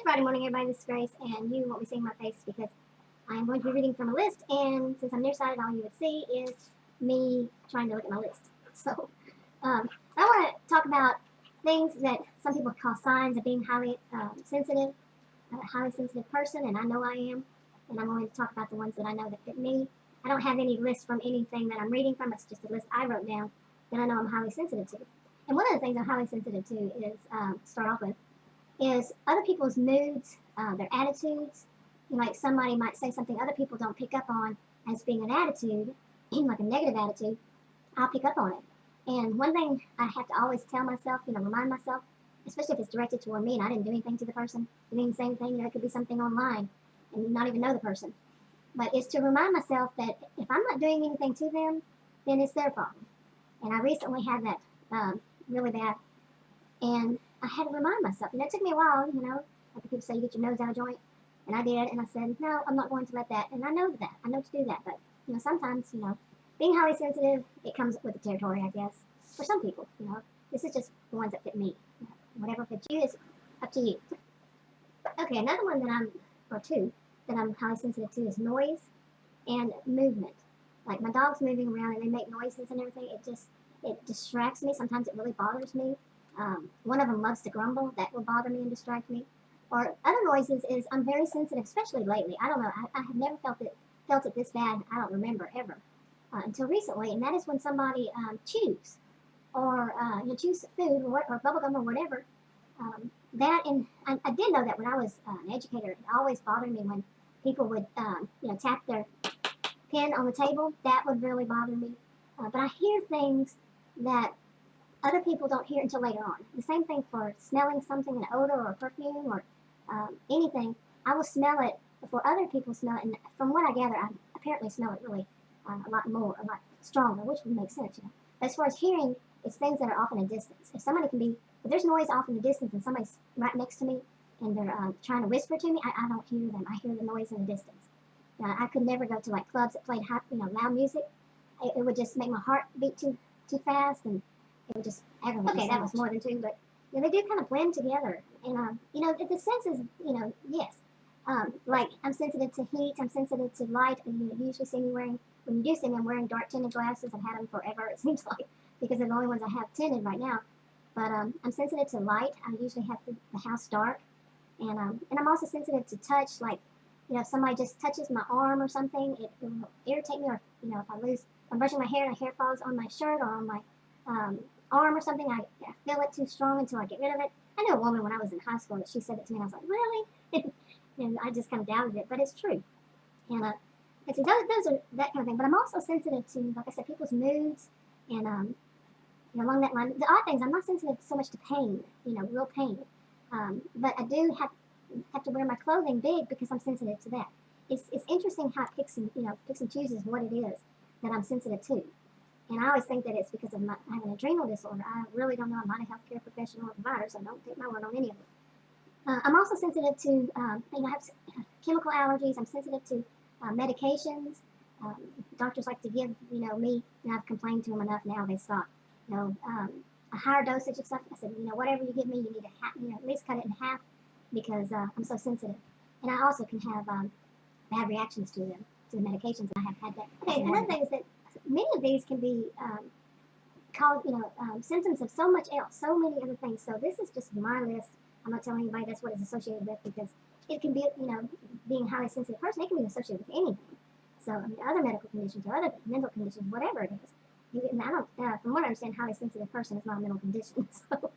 Friday morning, everybody. This is Grace, and you won't be seeing my face because I am going to be reading from a list, and since I'm nearsighted, all you would see is me trying to look at my list. So, I want to talk about things that some people call signs of being highly sensitive, a highly sensitive person, and I know I am, and I'm going to talk about the ones that I know that fit me. I don't have any list from anything that I'm reading from. It's just a list I wrote down that I know I'm highly sensitive to. And one of the things I'm highly sensitive to is, start off with, is other people's moods, their attitudes. Like somebody might say something other people don't pick up on as being an attitude, like a negative attitude, I'll pick up on it. And one thing I have to always tell myself, remind myself, especially if it's directed toward me and I didn't do anything to the person, didn't say anything, it could be something online and not even know the person. But it's to remind myself that if I'm not doing anything to them, then it's their problem. And I recently had that really bad. And I had to remind myself. And it took me a while, like people say, you get your nose out of joint. And I did. And I said, no, I'm not going to let that. And I know that. I know to do that. But, sometimes, being highly sensitive, it comes with the territory, I guess. For some people, This is just the ones that fit me. Whatever fits you is up to you. Okay, another one or two, that I'm highly sensitive to is noise and movement. Like my dog's moving around and they make noises and everything. It distracts me. Sometimes it really bothers me. One of them loves to grumble. That will bother me and distract me. Or other noises is I'm very sensitive, especially lately. I don't know. I have never felt it this bad. I don't remember ever until recently. And that is when somebody chews or chews food or bubblegum or whatever. I did know that when I was an educator. It always bothered me when people would tap their pen on the table. That would really bother me. But I hear things that other people don't hear until later on. The same thing for smelling something, an odor or a perfume or anything. I will smell it before other people smell it. And from what I gather, I apparently smell it really a lot more, a lot stronger, which would make sense. But as far as hearing, it's things that are off in a distance. If there's noise off in the distance and somebody's right next to me and they're trying to whisper to me, I don't hear them. I hear the noise in the distance. I could never go to like clubs that played loud music. It would just make my heart beat too fast, and it would just aggravate me. Okay, that was more than two, but they do kind of blend together. And the sense is, yes. Like I'm sensitive to heat. I'm sensitive to light. And you usually see me when you do see me, I'm wearing dark tinted glasses. I've had them forever. It seems like because they're the only ones I have tinted right now. But I'm sensitive to light. I usually have the house dark, and I'm also sensitive to touch. Like if somebody just touches my arm or something, it will irritate me. Or if I'm brushing my hair and the hair falls on my shirt or on my arm or something, I feel it too strong until I get rid of it. I knew a woman when I was in high school that she said it to me, and I was like, really? And I just kind of doubted it, but it's true. And see, those are that kind of thing. But I'm also sensitive to, like I said, people's moods, and along that line. The odd things, I'm not sensitive so much to pain, real pain. But I do have to wear my clothing big because I'm sensitive to that. It's interesting how it picks and chooses what it is that I'm sensitive to. And I always think that it's because of I have an adrenal disorder. I really don't know. I'm not a healthcare professional or provider, so don't take my word on any of it. I'm also sensitive to, I have chemical allergies. I'm sensitive to medications. Doctors like to give, me, and I've complained to them enough now, they stop. A higher dosage of stuff. I said, whatever you give me, you need to at least cut it in half because I'm so sensitive. And I also can have bad reactions to them, to the medications, and I have had that. Okay, another thing is that many of these can be called, symptoms of so much else, so many other things. So this is just my list. I'm not telling anybody that's what it's associated with because it can be, being a highly sensitive person, it can be associated with anything. So other medical conditions or other mental conditions, whatever it is. And I don't, from what I understand, highly sensitive person is not a mental condition. So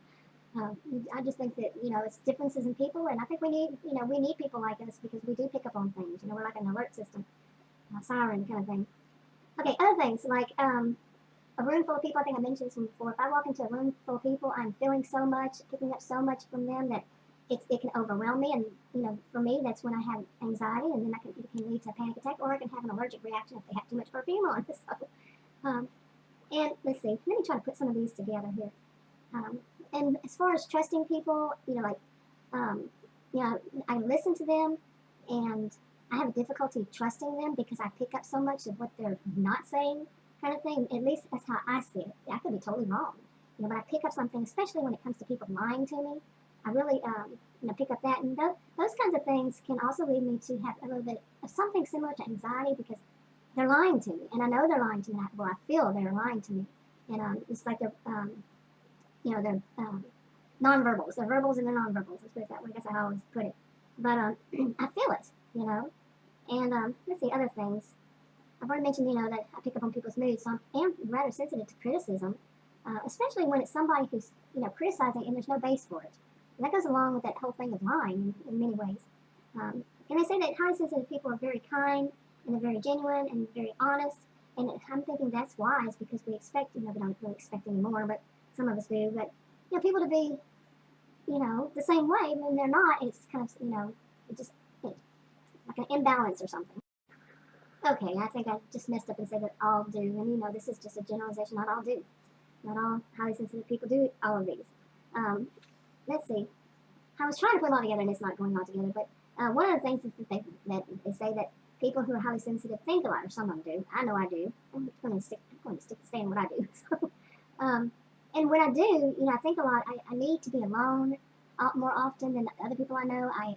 I just think that, it's differences in people, and I think we need people like us because we do pick up on things. We're like an alert system, siren kind of thing. Okay, other things like a room full of people. I think I mentioned this one before. If I walk into a room full of people, I'm feeling so much, picking up so much from them that it can overwhelm me. And for me, that's when I have anxiety, and then it can lead to a panic attack, or I can have an allergic reaction if they have too much perfume on. So, and let's see. Let me try to put some of these together here. And as far as trusting people, I listen to them, and I have a difficulty trusting them because I pick up so much of what they're not saying, kind of thing. At least that's how I see it. I could be totally wrong, but I pick up something, especially when it comes to people lying to me. I really pick up that, and those kinds of things can also lead me to have a little bit of something similar to anxiety because they're lying to me, and I know they're lying to me. Well, I feel they're lying to me, and it's like they're nonverbals. They're verbals and they're nonverbals. Let's put it that way. That's how I always put it. But I feel it, And let's see other things. I've already mentioned, that I pick up on people's moods, so I am rather sensitive to criticism, especially when it's somebody who's, criticizing and there's no base for it. And that goes along with that whole thing of lying in many ways. And they say that highly sensitive people are very kind and they're very genuine and very honest. And I'm thinking that's wise because we expect, we don't really expect anymore, but some of us do. But, people to be, the same way when they're not, it's kind of, it's like an imbalance or something. Okay, I think I just messed up and said that all do. And, this is just a generalization. Not all do. Not all highly sensitive people do all of these. Let's see. I was trying to put them all together and it's not going all together. But one of the things is that they say that people who are highly sensitive think a lot, or some of them do. I know I do. I'm going to stay in what I do. So, and when I do, I think a lot. I need to be alone more often than other people I know. I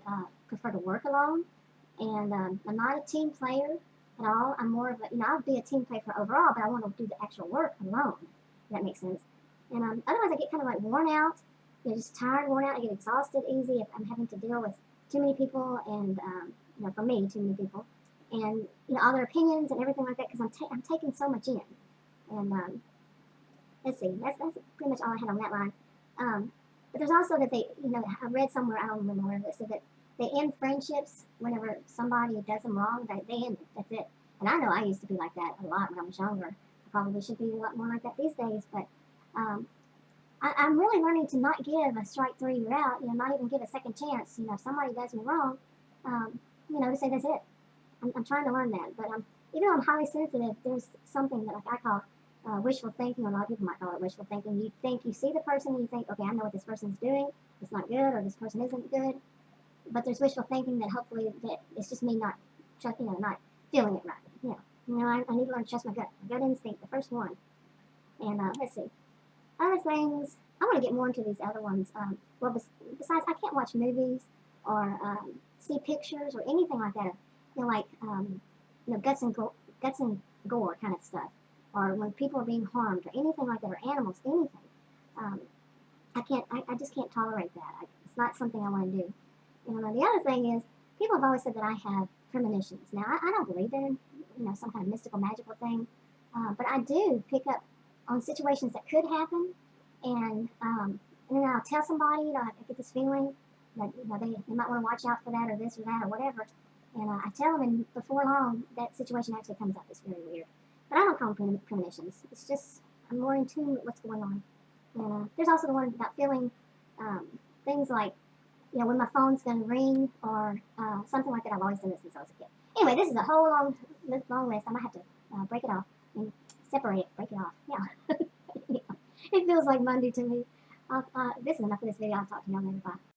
prefer to work alone. And I'm not a team player at all. I'm more of a, I'll be a team player for overall, but I want to do the actual work alone, if that makes sense. And otherwise I get kind of like worn out, just tired, worn out. I get exhausted easy if I'm having to deal with too many people and, for me, too many people. And, all their opinions and everything like that because I'm taking so much in. And let's see, that's pretty much all I had on that line. But there's also that they, I read somewhere, I don't remember where it said that they end friendships whenever somebody does them wrong. They end it. That's it. And I know I used to be like that a lot when I was younger. I probably should be a lot more like that these days. But I'm really learning to not give a strike three, you're out. Not even give a second chance. If somebody does me wrong, to say that's it. I'm trying to learn that. But even though I'm highly sensitive, there's something that I call wishful thinking. A lot of people might call it wishful thinking. You see the person and you think, okay, I know what this person's doing. It's not good, or this person isn't good. But there's wishful thinking that hopefully that it's just me not feeling it right. I need to learn to trust my gut instinct, the first one. And let's see, other things. I want to get more into these other ones. Besides, I can't watch movies or see pictures or anything like that. Guts and gore kind of stuff, or when people are being harmed or anything like that, or animals, anything. I just can't tolerate that. It's not something I want to do. And the other thing is, people have always said that I have premonitions. Now, I don't believe in, some kind of mystical, magical thing, but I do pick up on situations that could happen, and then I'll tell somebody, I get this feeling that they might want to watch out for that or this or that or whatever, and I tell them, and before long, that situation actually comes up. It's very weird. But I don't call them premonitions. It's just, I'm more in tune with what's going on. And there's also the one about feeling things like, when my phone's going to ring or something like that. I've always done this since I was a kid. Anyway, this is a whole long list. I might have to break it off and separate it, break it off. Yeah. It feels like Monday to me. This is enough of this video. I'll talk to y'all later. Bye.